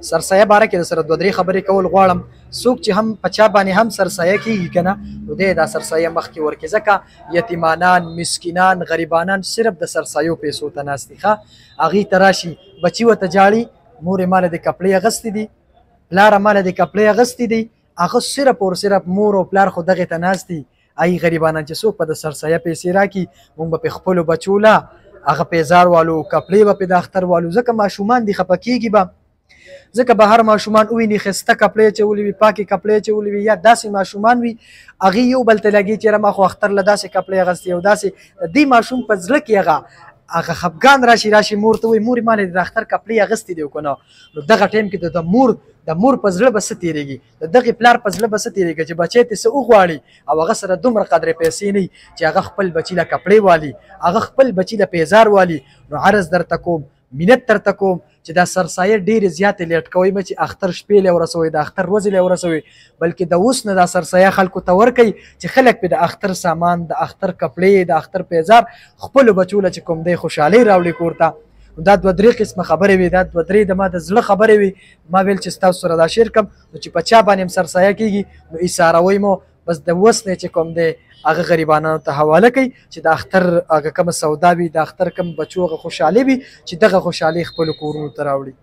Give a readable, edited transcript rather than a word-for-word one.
سرسایه باره کې د سره دوه درې خبرې کول غواړم. څوک چې هم په چا باندې هم سرسایه کېږي که نه نو دی دا سرسایه مخکې ورکړي، ځکه یتیمانان، مسکینان، غریبانان صرف د سرسایو پیسو ته ناست دي. ښه هغې ته راشي بچي ورته جاړي، مور یې ماله د کپړې اغوستې دي، پلار یې ماله د کپړې اغوستې دي، هغه صرف او صرف مور او پلار خو دغې ته ناست دي. ای غریبانان چې څوک په د سرسایه پیسې راکړي موږ به په خپلو بچو له هغه پیزار والو، کپړې به پې د اختر والو، ځکه ماشومان دي خفه کېږي به، ځکه به هر ماشومان وویني ښایسته کپړې اچولې وي، پاکې کپړې اچولې وي، یا داسې ماشومان وي هغې یو بل ته لګي چې یاره ما خو اختر له داسې کپړې اغوستې او داسې د دې ماشوم په زړه کې هغه خفګان راشي مور ته وایي مور یې مالې د اختر کپړې اغوستې دي او که نه. نو دغه ټایم کې د مور په زړه به څه تېرېږي، د دغې پلار په زړه به څه تېرېږي چې بچی ترې څه وغواړي او هغه سره دومره قدرې پیسې نه وي چې هغه خپل بچي له کپړې والي، هغه خپل بچي له پیزار والي. نو عرض درته کوم، منت درته کوم چې دا سرسایه ډېرې زیاتې لیټ کوئ مه چې اختر شپې له ورسوئ، د اختر ورځې له ورسوئ، بلکې د اوس نه دا سرسایه خلکو ته ورکوئ چې خلک پې د اختر سامان، د اختر کپړې، د اختر پیزار خپلو بچو له چې کوم دی خوشحالۍ راوړي کور ته. دا دوه درې قسمه خبرې وي، دا دوه درې د ما د زړه خبرې وي، ما ویل چې ستاسو سره دا شیر کړم. نو چې په چا باندې هم سرسایه کېږي نو ایساروئ مو، بس د اوس نه چې کوم دی هغه غریبانانو ته حواله کوي چې د اختر هغه کومه سودا وي، د اختر کوم بچو هغه خوشحالي وي چې دغه خوشحالي خپلو کورونو ته راوړي.